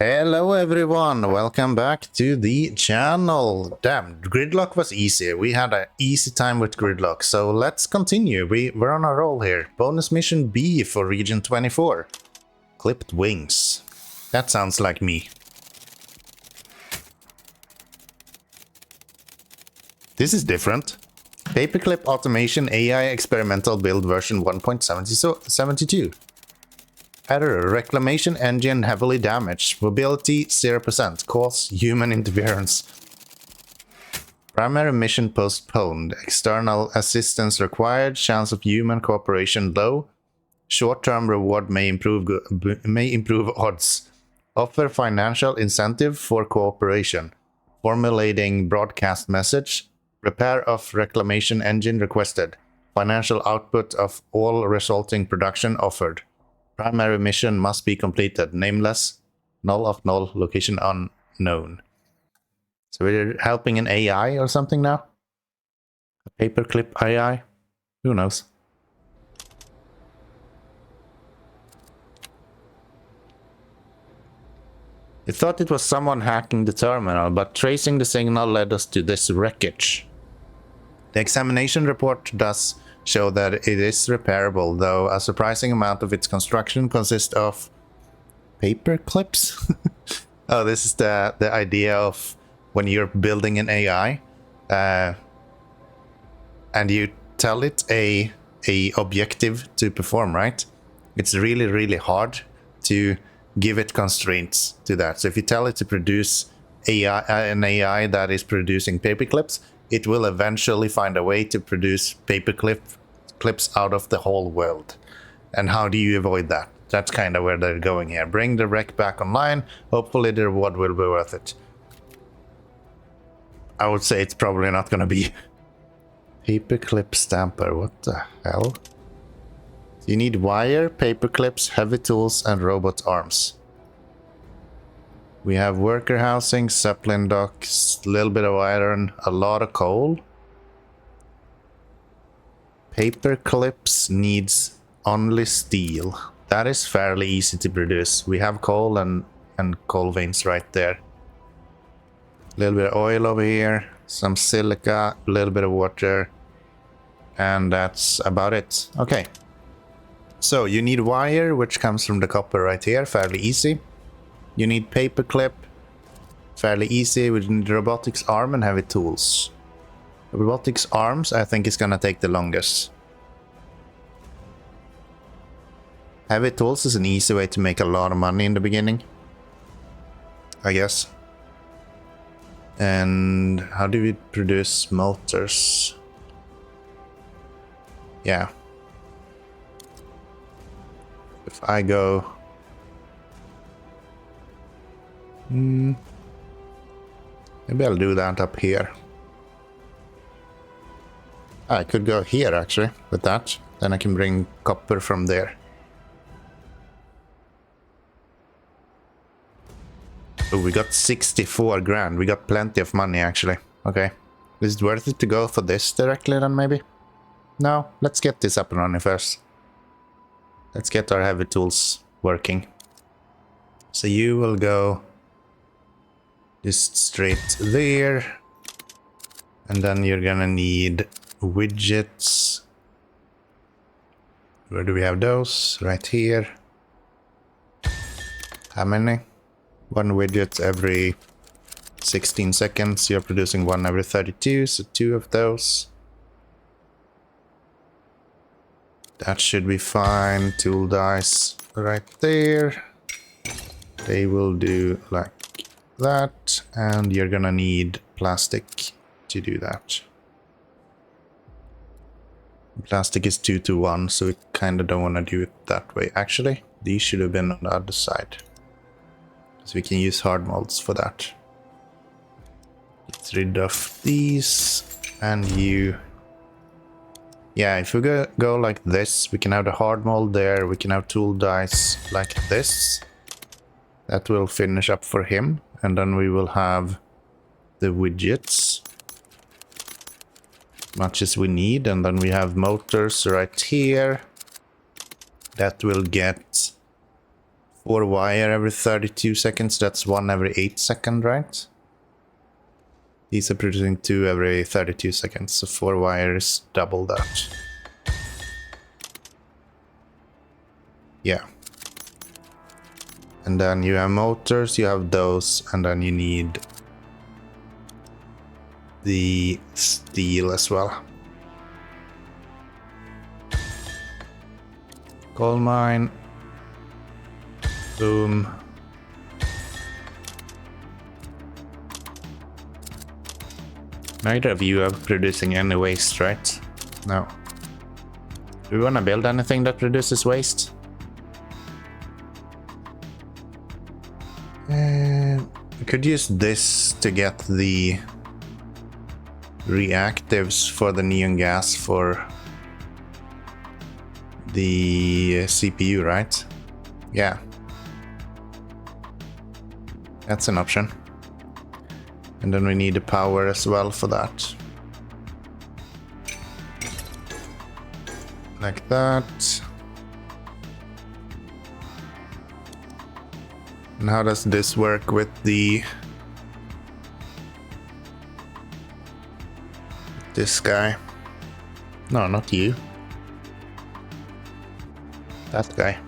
Hello everyone, welcome back to the channel. Damn, gridlock was easy. We had an easy time with gridlock, so let's continue. We're on a roll here. Bonus mission B for region 24. Clipped wings. That sounds like me. This is different. Paperclip automation AI experimental build version 1.72. Error, reclamation engine heavily damaged, mobility 0%, cause human interference. Primary mission postponed, external assistance required, chance of human cooperation low, short-term reward may improve odds. Offer financial incentive for cooperation. Formulating broadcast message. Repair of reclamation engine requested. Financial output of all resulting production offered. Primary mission must be completed. Nameless. Null of null. Location unknown. So we're helping an AI or something now? A paperclip AI? Who knows? I thought it was someone hacking the terminal, but tracing the signal led us to this wreckage. The examination report does show that it is repairable, though a surprising amount of its construction consists of paper clips. Oh, this is the idea of when you're building an AI, and you tell it a objective to perform, right? It's really hard to give it constraints to that. So if you tell it to produce an AI that is producing paper clips, it will eventually find a way to produce paper clips out of the whole world. And how do you avoid that? That's kind of where they're going here. Bring the wreck back online. Hopefully the reward will be worth it. I would say it's probably not going to be. Paperclip stamper. What the hell? You need wire, paper clips, heavy tools, and robot arms. We have worker housing, zeppelin docks, a little bit of iron, a lot of coal. Paper clips needs only steel. That is fairly easy to produce. We have coal and coal veins right there. A little bit of oil over here, some silica, a little bit of water, and that's about it. Okay. So you need wire, which comes from the copper right here, fairly easy. You need paperclip, fairly easy. We need robotics arm and heavy tools. Robotics arms, I think, is gonna take the longest. Heavy tools is an easy way to make a lot of money in the beginning, I guess. And how do we produce motors? Yeah. If I go... maybe I'll do that up here. I could go here actually with that. Then I can bring copper from there. Oh, we got 64 grand. We got plenty of money actually. Okay. Is it worth it to go for this directly then maybe? No, let's get this up and running first. Let's get our heavy tools working. So you will go just straight there. And then you're gonna need widgets. Where do we have those? Right here. How many? One widget every 16 seconds. You're producing one every 32, so 2 of those. That should be fine. Tool dice right there. They will do like that. And you're gonna need plastic to do that. Plastic is 2 to 1, so we kind of don't want to do it that way. Actually, these should have been on the other side. So we can use hard molds for that. Get rid of these. And you... Yeah, if we go like this, we can have the hard mold there. We can have tool dice like this. That will finish up for him. And then we will have the widgets. Much as we need. And then we have motors right here. That will get 4 wire every 32 seconds. That's 1 every 8 seconds, right? These are producing 2 every 32 seconds, so 4 wires, double that. Yeah. And then you have motors, you have those, and then you need the steel as well. Coal mine. Boom. Neither of you are producing any waste, right? No. Do we want to build anything that produces waste? We could use this to get the reactives for the neon gas for the CPU, right? Yeah. That's an option. And then we need the power as well for that. Like that. And how does this work with this guy? No, not you. That guy.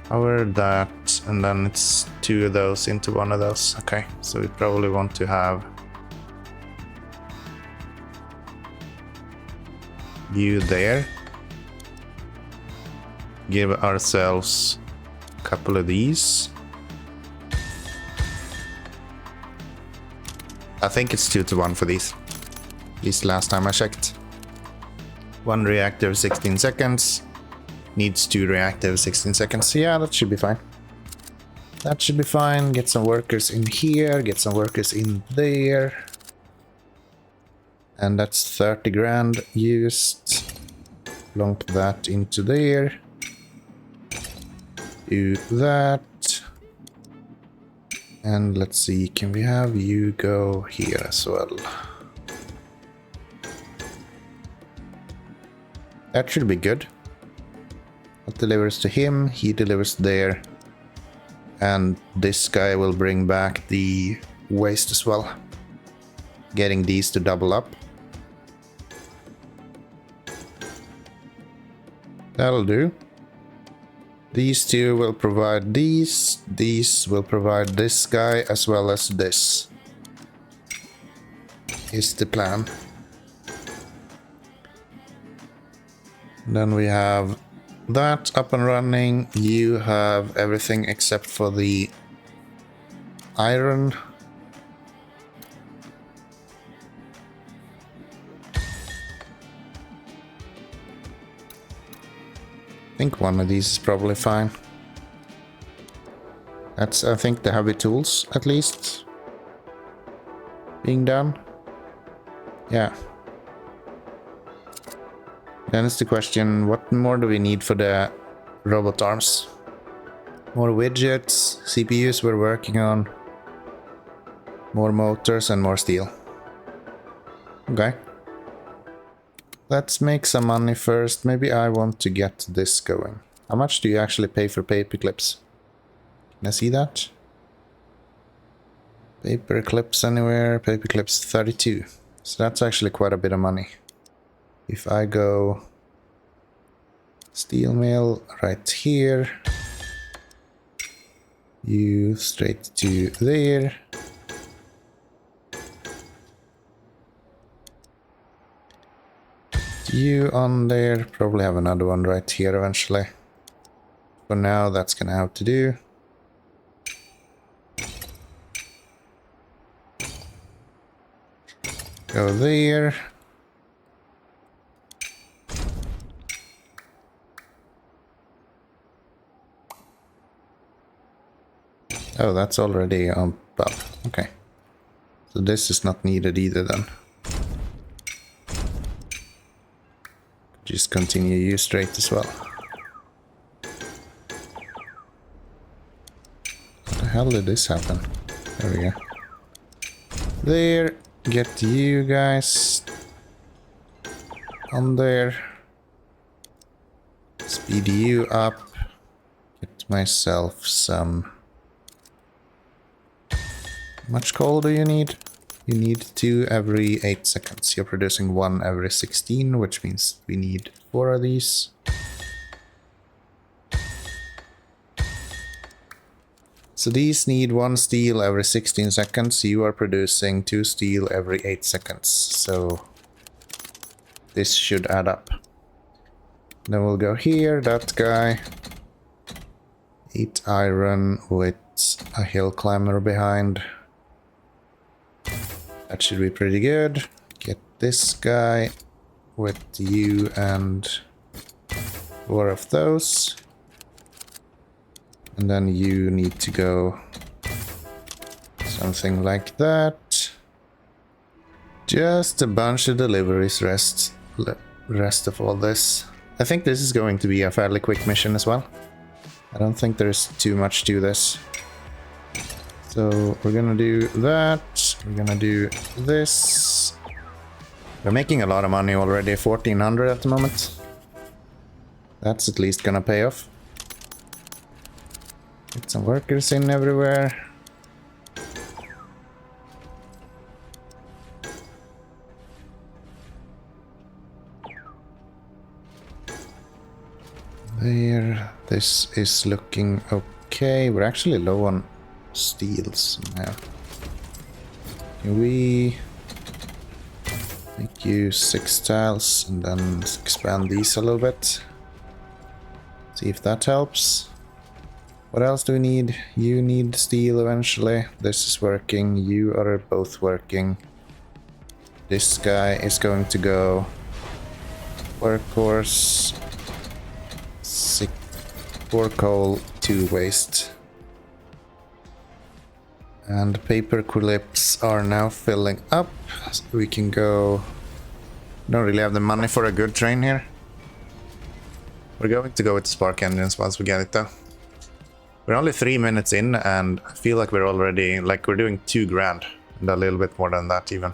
Power that, and then it's 2 of those into 1 of those. Okay, so we probably want to have you there. Give ourselves a couple of these. I think it's 2 to 1 for these. At least last time I checked. 1 reactor 16 seconds. Needs 2 reactors 16 seconds. Yeah, that should be fine. That should be fine. Get some workers in here. Get some workers in there. And that's 30 grand used. Plonk that into there. Do that. And let's see, can we have you go here as well? That should be good. That delivers to him, he delivers there. And this guy will bring back the waste as well. Getting these to double up. That'll do. These 2 will provide these. These will provide this guy as well as this. Is the plan. Then we have that up and running. You have everything except for the iron. I think 1 of these is probably fine. That's, I think, the heavy tools, at least, being done. Yeah. Then it's the question, what more do we need for the robot arms? More widgets, CPUs we're working on, more motors and more steel. Okay. Let's make some money first. Maybe I want to get this going. How much do you actually pay for paperclips? Can I see that? Paperclips anywhere? Paperclips 32. So that's actually quite a bit of money. If I go steel mill right here, you straight to there. You on there, probably have another one right here eventually. For now, that's gonna have to do. Go there. Oh, that's already on above. Okay. So this is not needed either then. Just continue you straight as well. How the hell did this happen? There we go. There. Get you guys on there. Speed you up. myself some... How much coal do you need? You need 2 every 8 seconds. You're producing 1 every 16, which means we need 4 of these. So these need 1 steel every 16 seconds. You are producing 2 steel every 8 seconds. So this should add up. Then we'll go here, that guy. 8 iron with a hill climber behind. That should be pretty good. Get this guy with you and 4 of those. And then you need to go something like that. Just a bunch of deliveries, rest of all this. I think this is going to be a fairly quick mission as well. I don't think there's too much to this. So we're gonna do that. We're gonna do this. We're making a lot of money already, 1400 at the moment. That's at least gonna pay off. Get some workers in everywhere. There, this is looking okay. We're actually low on steels now. Can we make you 6 tiles and then expand these a little bit? See if that helps. What else do we need? You need steel eventually. This is working. You are both working. This guy is going to go workhorse. 4 coal, 2 waste. And paperclips are now filling up. So we can go... Don't really have the money for a good train here. We're going to go with the spark engines once we get it though. We're only 3 minutes in and I feel like we're already... Like we're doing 2 grand. And a little bit more than that even.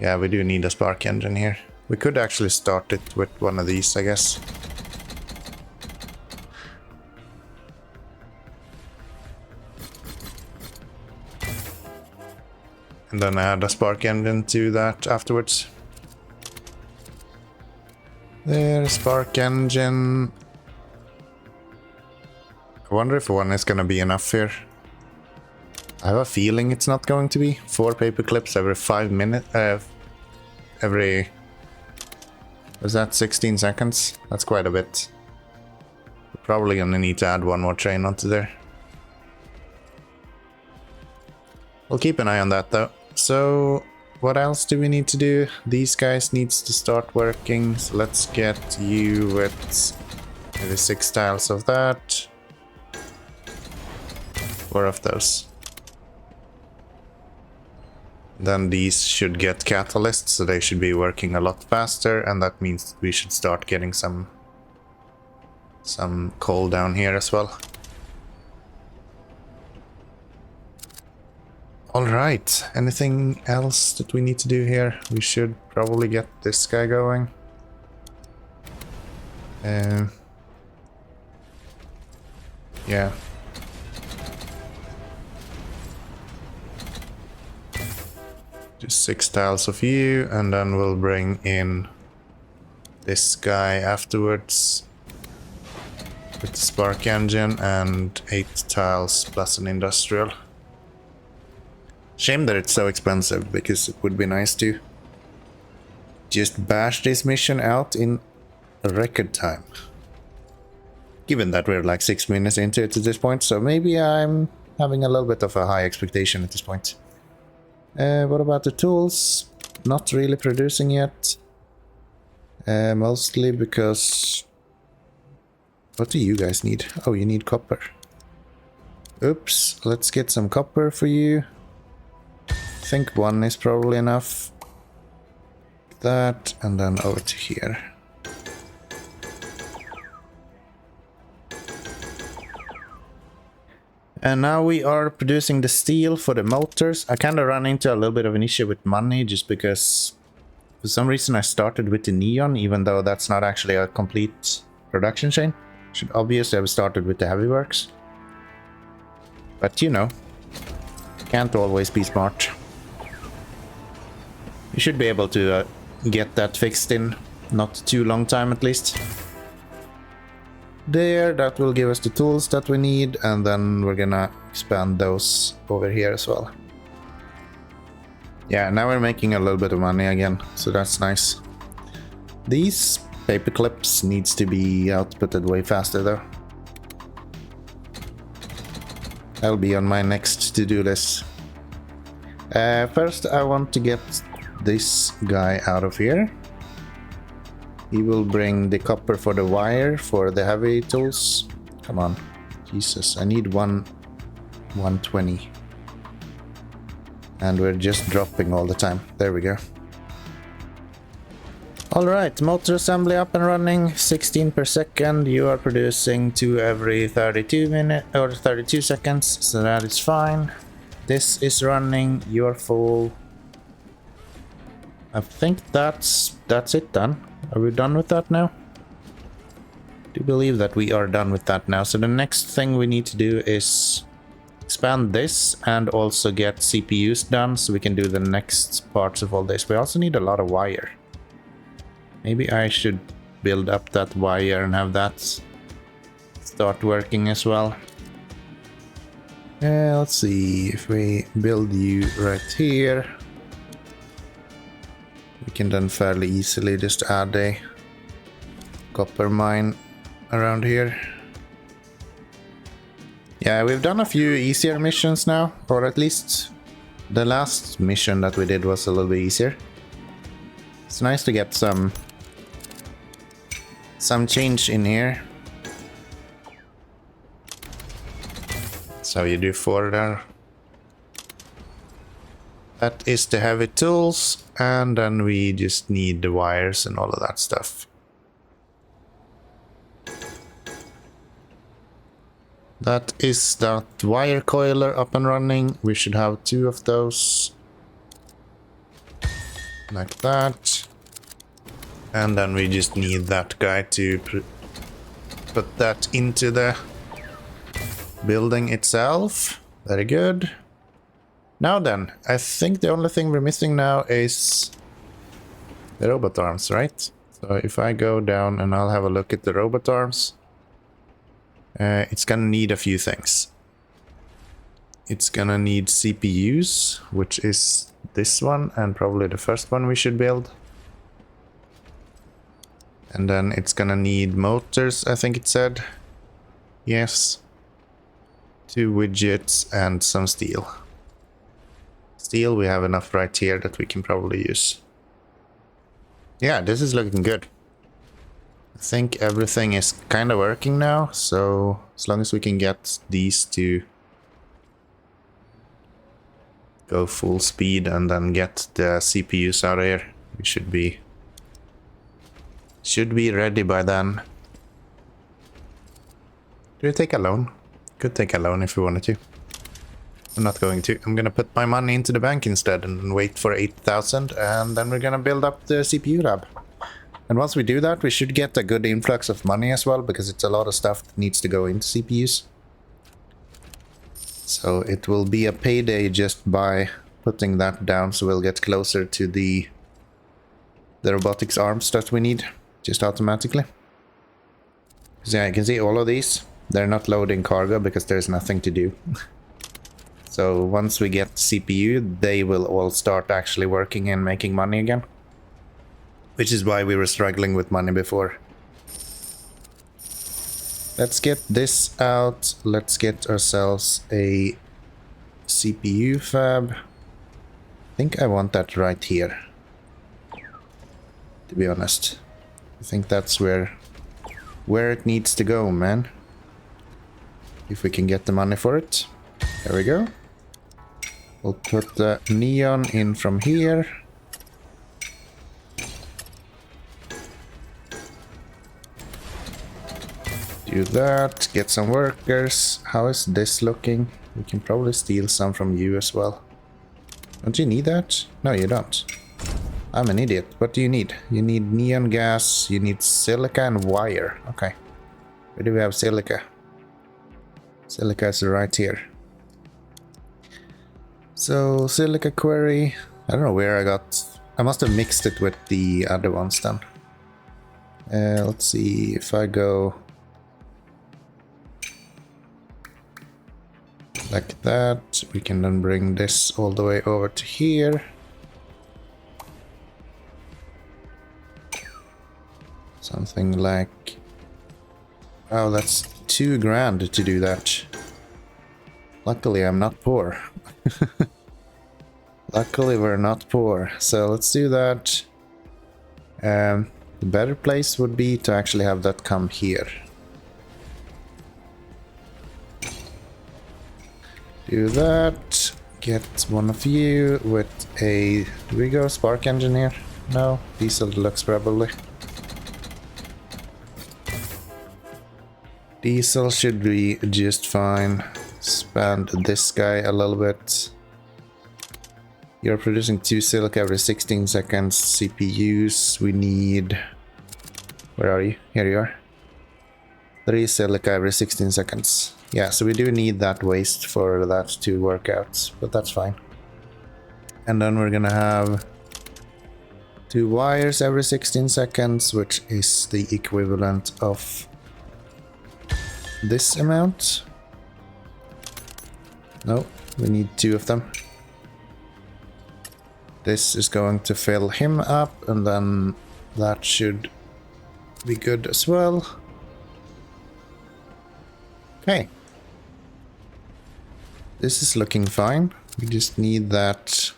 Yeah, we do need a spark engine here. We could actually start it with one of these, I guess. And then add a spark engine to that afterwards. There, spark engine. I wonder if 1 is gonna be enough here. I have a feeling it's not going to be. 4 paperclips every 5 minutes. Every... Was that 16 seconds? That's quite a bit. We're probably gonna need to add 1 more train onto there. We'll keep an eye on that though. So, what else do we need to do? These guys needs to start working. So let's get you with maybe 6 tiles of that. 4 of those. Then these should get catalysts, so they should be working a lot faster, and that means we should start getting some coal down here as well. Alright, anything else that we need to do here? We should probably get this guy going. Yeah. Just 6 tiles of you, and then we'll bring in this guy afterwards with the spark engine and 8 tiles plus an industrial. Shame that it's so expensive, because it would be nice to just bash this mission out in a record time. Given that we're like 6 minutes into it at this point, so maybe I'm having a little bit of a high expectation at this point. What about the tools? Not really producing yet. Mostly because... What do you guys need? Oh, you need copper. Oops, let's get some copper for you. I think 1 is probably enough. That, and then over to here. And now we are producing the steel for the motors. I kind of ran into a little bit of an issue with money, just because for some reason I started with the neon, even though that's not actually a complete production chain. Should obviously have started with the heavy works. But you know, can't always be smart. You should be able to get that fixed in not too long time at least. There, that will give us the tools that we need, and then we're gonna expand those over here as well. Yeah, now we're making a little bit of money again, so that's nice. These paperclips needs to be outputted way faster though. That'll be on my next to-do list. First I want to get this guy out of here. He will bring the copper for the wire for the heavy tools. Come on. Jesus, I need 120. And we're just dropping all the time. There we go. Alright, motor assembly up and running. 16 per second. You are producing 2 every 32 minutes or 32 seconds, so that is fine. This is running. You're full. I think that's it done. Are we done with that now? I do believe that we are done with that now. So the next thing we need to do is expand this and also get CPUs done so we can do the next parts of all this. We also need a lot of wire. Maybe I should build up that wire and have that start working as well. Let's see, if we build you right here, we can then fairly easily just add a copper mine around here. Yeah, we've done a few easier missions now, or at least the last mission that we did was a little bit easier. It's nice to get some change in here. So you do 4 there. That is the heavy tools, and then we just need the wires and all of that stuff. That is that wire coiler up and running. We should have 2 of those. Like that. And then we just need that guy to put that into the building itself. Very good. Now then, I think the only thing we're missing now is the robot arms, right? So if I go down and I'll have a look at the robot arms, it's gonna need a few things. It's gonna need CPUs, which is this one and probably the first one we should build. And then it's gonna need motors, I think it said. Yes. 2 widgets and some steel. Steel we have enough right here that we can probably use. Yeah, this is looking good. I think everything is kind of working now, so as long as we can get these to go full speed and then get the CPUs out of here, we should be ready by then. Do we take a loan? Could take a loan if we wanted to. I'm not going to. I'm gonna put my money into the bank instead and wait for 8,000, and then we're gonna build up the CPU lab. And once we do that, we should get a good influx of money as well, because it's a lot of stuff that needs to go into CPUs. So it will be a payday just by putting that down, so we'll get closer to the robotics arms that we need, just automatically. So yeah, you can see all of these, they're not loading cargo because there's nothing to do. So once we get CPU, they will all start actually working and making money again. Which is why we were struggling with money before. Let's get this out. Let's get ourselves a CPU fab. I think I want that right here, to be honest. I think that's where it needs to go, man. If we can get the money for it. There we go. We'll put the neon in from here. Do that, get some workers. How is this looking? We can probably steal some from you as well. Don't you need that? No, you don't. I'm an idiot. What do you need? You need neon gas, you need silica and wire. Okay. Where do we have silica? Silica is right here. So silica quarry, I don't know where I got. I must have mixed it with the other ones then. Let's see if I go like that, we can then bring this all the way over to here. Something like, oh, that's $2,000 to do that. Luckily I'm not poor. Luckily we're not poor, so let's do that. The better place would be to actually have that come here. Do that. Get one of you with a... Do we go spark engineer? No, diesel deluxe probably. Diesel should be just fine. Expand this guy a little bit. You're producing 2 silica every 16 seconds. CPUs, we need... Where are you? Here you are. 3 silica every 16 seconds. Yeah, so we do need that waste for that to work out, but that's fine. And then we're gonna have 2 wires every 16 seconds, which is the equivalent of this amount. No, we need 2 of them. This is going to fill him up, and then that should be good as well. Okay. This is looking fine. We just need that.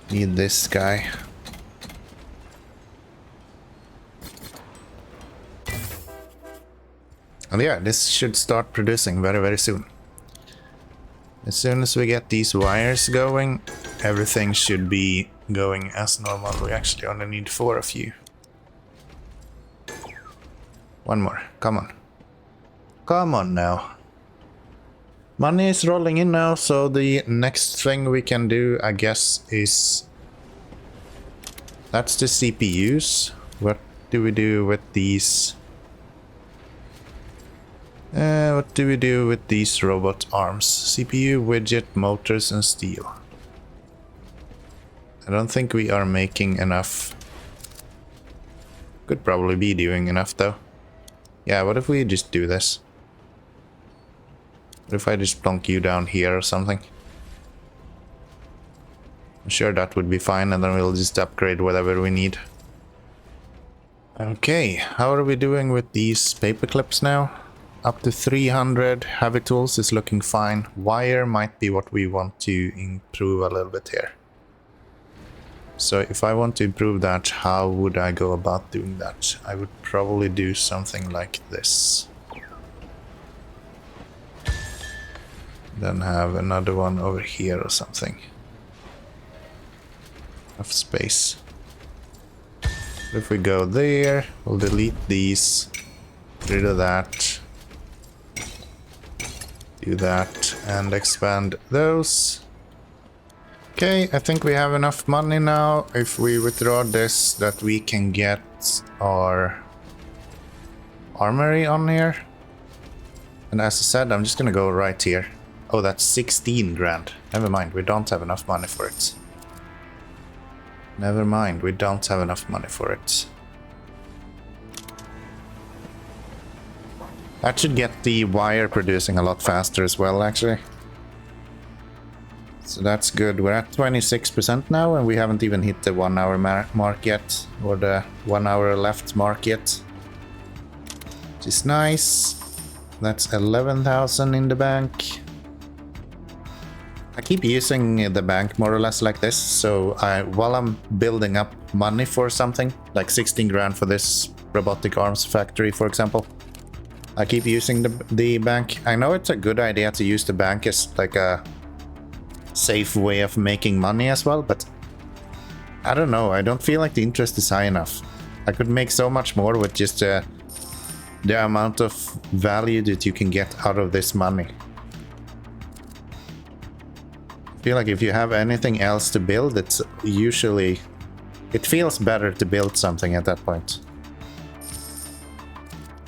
Need this guy. And yeah, this should start producing very, very soon. As soon as we get these wires going, everything should be going as normal. We actually only need 4 of you. 1 more. Come on. Come on now. Money is rolling in now, so the next thing we can do, I guess, is... That's the CPUs. What do we do with these? What do we do with these robot arms? CPU, widget, motors, and steel. I don't think we are making enough. Could probably be doing enough though. Yeah, what if we just do this? What if I just plonk you down here or something? I'm sure that would be fine, and then we'll just upgrade whatever we need. Okay, how are we doing with these paperclips now? Up to 300. Heavy tools is looking fine. Wire might be what we want to improve a little bit here. So if I want to improve that, how would I go about doing that? I would probably do something like this. Then have another one over here or something. Enough space. If we go there, we'll delete these. Get rid of that. Do that and expand those. Okay, I think we have enough money now. If we withdraw this, that we can get our armory on here. And as I said, I'm just gonna go right here. Oh, that's 16 grand. Never mind, we don't have enough money for it. Never mind, we don't have enough money for it. That should get the wire producing a lot faster as well, actually. So that's good. We're at 26% now, and we haven't even hit the 1 hour mark yet, or the 1 hour left mark yet. Which is nice. That's 11,000 in the bank. I keep using the bank more or less like this, so while I'm building up money for something, like 16 grand for this robotic arms factory, for example, I keep using the bank. I know it's a good idea to use the bank as like a safe way of making money as well, but I don't know, I don't feel like the interest is high enough. I could make so much more with just the amount of value that you can get out of this money. I feel like if you have anything else to build, it's usually... It feels better to build something at that point.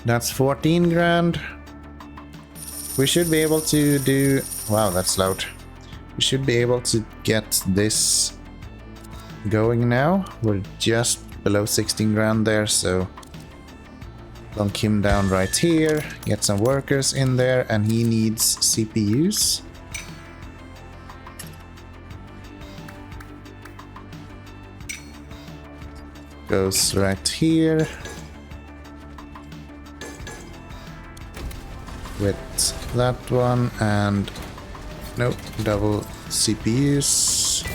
That's 14 grand. We should be able to do... Wow, that's loud. We should be able to get this going now. We're just below 16 grand there, so plunk him down right here, get some workers in there, and he needs CPUs. Goes right here with that one, and nope, double CPUs.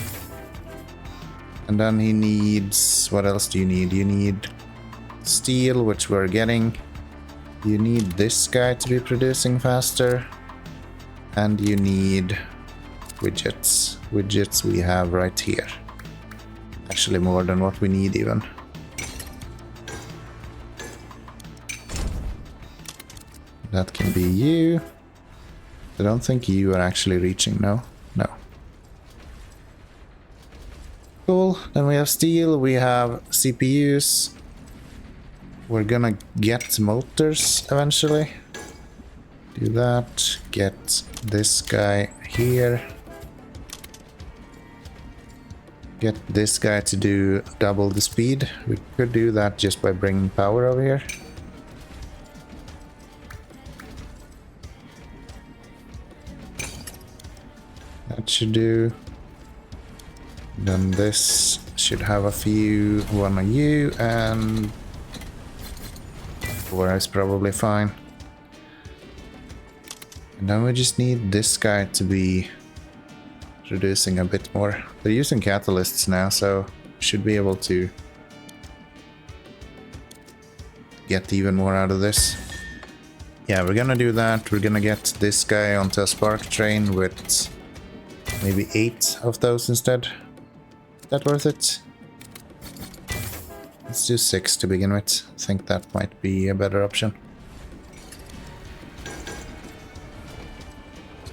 And then he needs, what else do you need? You need steel, which we're getting. You need this guy to be producing faster. And you need widgets. Widgets we have right here. Actually more than what we need even. That can be you. I don't think you are actually reaching, no? No. Cool, then we have steel, we have CPUs. We're gonna get motors eventually. Do that, get this guy here. Get this guy to do double the speed. We could do that just by bringing power over here. That should do. Then this should have a few, one on you, and 4 is probably fine. And then we just need this guy to be producing a bit more. They're using catalysts now, so should be able to get even more out of this. Yeah, we're gonna do that. We're gonna get this guy onto a spark train with maybe 8 of those instead. Is that worth it? Let's do 6 to begin with. I think that might be a better option.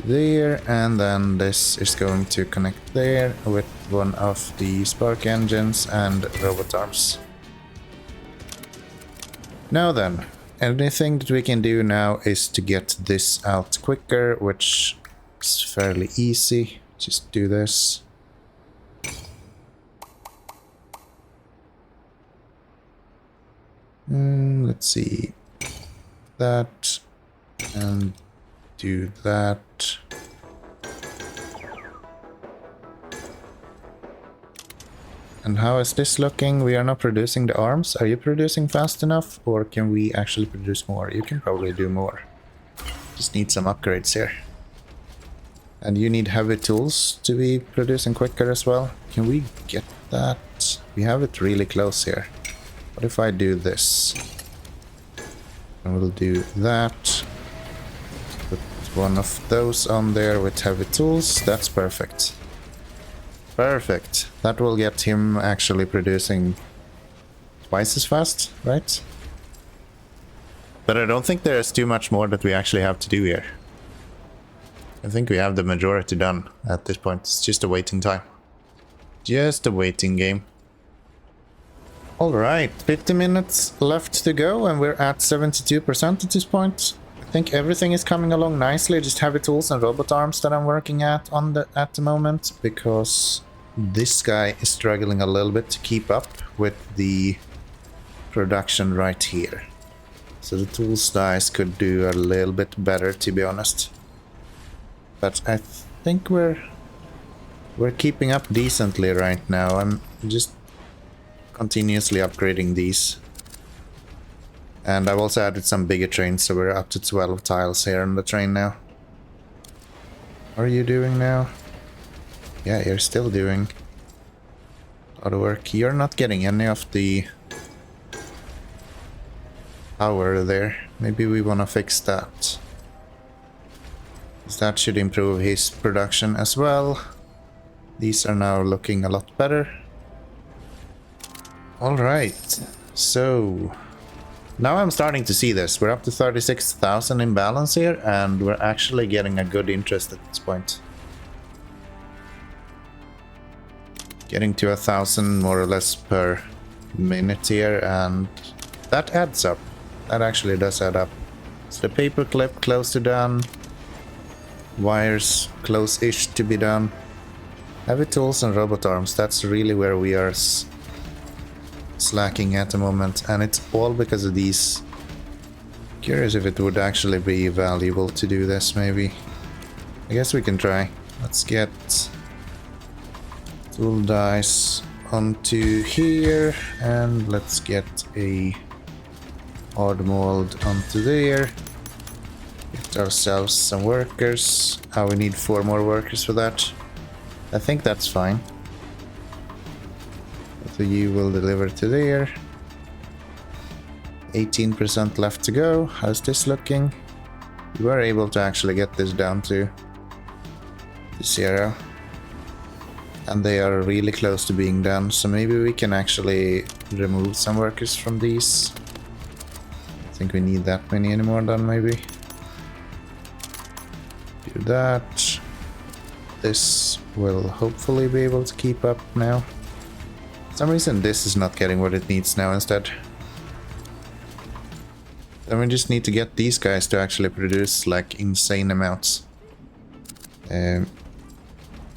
There, and then this is going to connect there with one of the spark engines and robot arms. Now then, anything that we can do now is to get this out quicker, which is fairly easy. Just do this. Let's see. That. And do that. And how is this looking? We are not producing the arms. Are you producing fast enough? Or can we actually produce more? You can probably do more. Just need some upgrades here. And you need heavy tools to be producing quicker as well. Can we get that? We have it really close here. What if I do this? And we'll do that. Put one of those on there with heavy tools. That's perfect. Perfect. That will get him actually producing twice as fast, right? But I don't think there's too much more that we actually have to do here. I think we have the majority done at this point. It's just a waiting time. Just a waiting game. Alright, 50 minutes left to go and we're at 72% at this point. I think everything is coming along nicely, just heavy tools and robot arms that I'm working at the moment, because this guy is struggling a little bit to keep up with the production right here. So the tools guys could do a little bit better, to be honest. But I think we're keeping up decently right now. I'm just continuously upgrading these. And I've also added some bigger trains, so we're up to 12 tiles here on the train now. What are you doing now? Yeah, you're still doing a lot of work. You're not getting any of the power there. Maybe we want to fix that. That should improve his production as well. These are now looking a lot better. Alright, so now I'm starting to see this. We're up to 36,000 in balance here, and we're actually getting a good interest at this point. Getting to 1,000 more or less per minute here, and that adds up. That actually does add up. So the paperclip close to done. Wires close-ish to be done. Heavy tools and robot arms. That's really where we are slacking at the moment. And it's all because of these. Curious if it would actually be valuable to do this, maybe. I guess we can try. Let's get tool dice onto here, and let's get a hard mold onto there. Get ourselves some workers. We need 4 more workers for that. I think that's fine. So you will deliver to there. 18% left to go. How's this looking? We were able to actually get this down to 0. And they are really close to being done, so maybe we can actually remove some workers from these. I think we need that many anymore done, maybe. Do that. This will hopefully be able to keep up now. For some reason this is not getting what it needs now instead. Then we just need to get these guys to actually produce like insane amounts. There's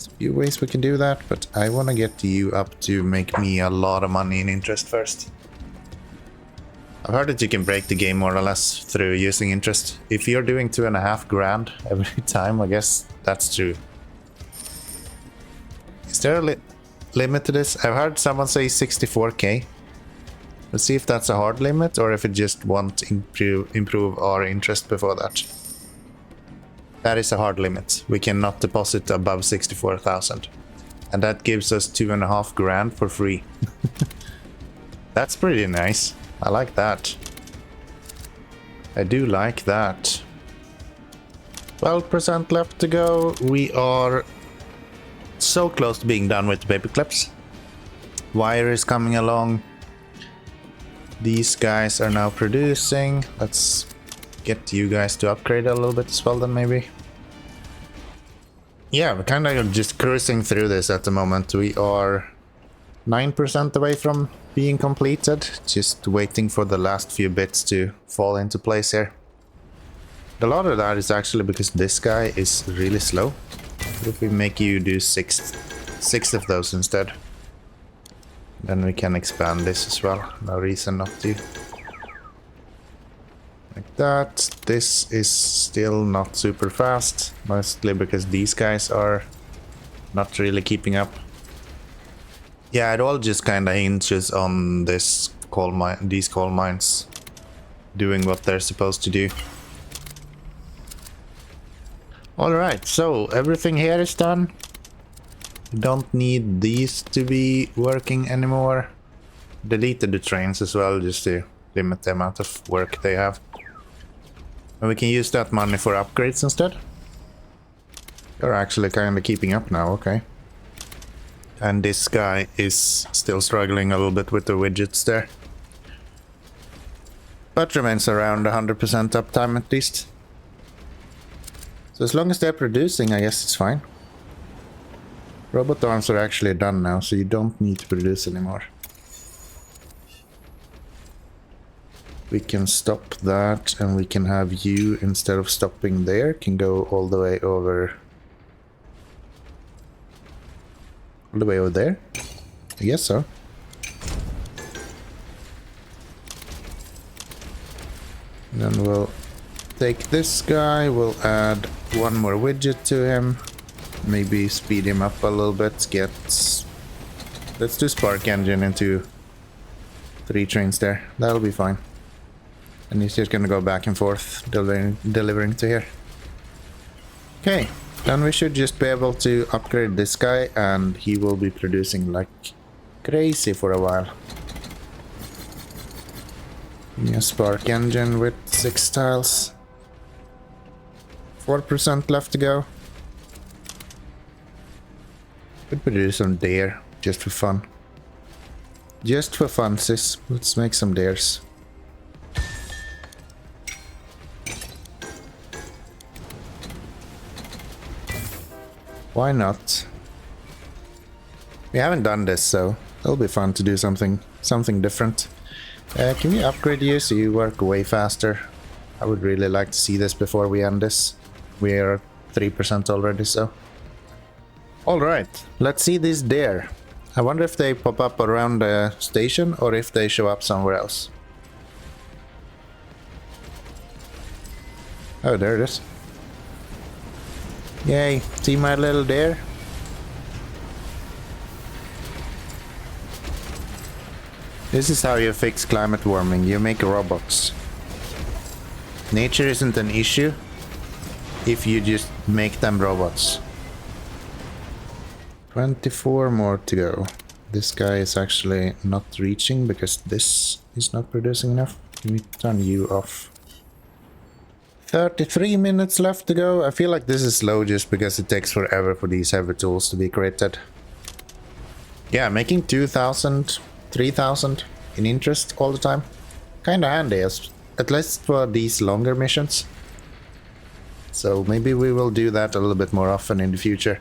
a few ways we can do that, but I want to get you up to make me a lot of money in interest first. I've heard that you can break the game more or less through using interest. If you're doing 2.5 grand every time, I guess that's true. Is there a limit to this? I've heard someone say 64k. Let's see if that's a hard limit or if it just won't improve our interest before that. That is a hard limit. We cannot deposit above 64,000. And that gives us 2.5 grand for free. That's pretty nice. I like that. I do like that. 12% left to go. We are so close to being done with the paper clips. Wire is coming along. These guys are now producing. Let's get you guys to upgrade a little bit as well then maybe. Yeah, we're kind of just cruising through this at the moment. We are 9% away from being completed. Just waiting for the last few bits to fall into place here. A lot of that is actually because this guy is really slow. If we make you do six of those instead, then we can expand this as well. No reason not to. Like that. This is still not super fast, mostly because these guys are not really keeping up. Yeah, it all just kind of hinges on this these coal mines doing what they're supposed to do. Alright, so everything here is done. We don't need these to be working anymore. Deleted the trains as well, just to limit the amount of work they have. And we can use that money for upgrades instead. They're actually kind of keeping up now, okay. And this guy is still struggling a little bit with the widgets there. But remains around 100% uptime at least. So as long as they're producing, I guess it's fine. Robot arms are actually done now, so you don't need to produce anymore. We can stop that, and we can have you, instead of stopping there, can go all the way over. All the way over there? I guess so. And then we'll take this guy, we'll add one more widget to him. Maybe speed him up a little bit. Let's do spark engine into 3 trains there. That'll be fine. And he's just gonna go back and forth, delivering to here. Okay, then we should just be able to upgrade this guy, and he will be producing like crazy for a while. New spark engine with 6 tiles. 4% left to go. Could produce some deer, just for fun. Just for fun, sis. Let's make some deers. Why not? We haven't done this, so it'll be fun to do something different. Can we upgrade you so you work way faster? I would really like to see this before we end this. We are 3% already, so... Alright, let's see this deer. I wonder if they pop up around the station or if they show up somewhere else. Oh, there it is. Yay, see my little deer? This is how you fix climate warming. You make robots. Nature isn't an issue if you just make them robots. 24 more to go. This guy is actually not reaching because this is not producing enough. Let me turn you off. 33 minutes left to go. I feel like this is slow just because it takes forever for these heavy tools to be created. Yeah, making 2,000, 3,000 in interest all the time. Kinda handy, at least for these longer missions. So maybe we will do that a little bit more often in the future.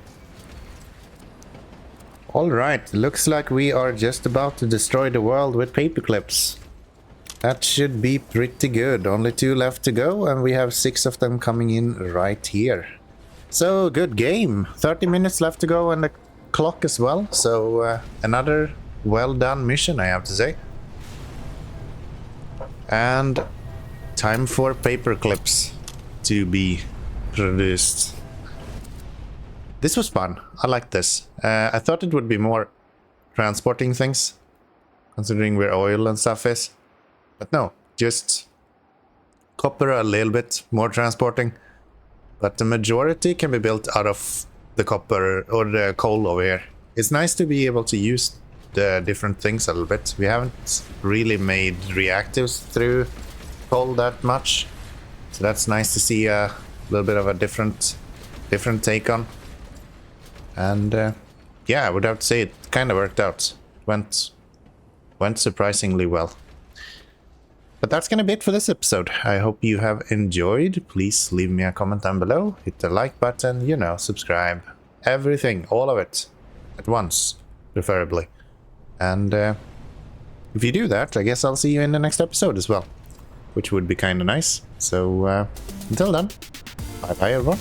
Alright, looks like we are just about to destroy the world with paperclips. That should be pretty good. Only 2 left to go and we have 6 of them coming in right here. So, good game. 30 minutes left to go and the clock as well. So, another well done mission, I have to say. And time for paperclips to be produced. This was fun. I like this. I thought it would be more transporting things, considering where oil and stuff is. But no, just copper a little bit more transporting. But the majority can be built out of the copper or the coal over here. It's nice to be able to use the different things a little bit. We haven't really made reactives through coal that much. So that's nice to see a little bit of a different take on. And yeah, I would have to say it kind of worked out. Went surprisingly well. But that's gonna be it for this episode. I hope you have enjoyed. Please leave me a comment down below. Hit the like button, you know, subscribe. Everything, all of it. At once, preferably. And if you do that, I guess I'll see you in the next episode as well. Which would be kinda nice. So until then, bye bye everyone.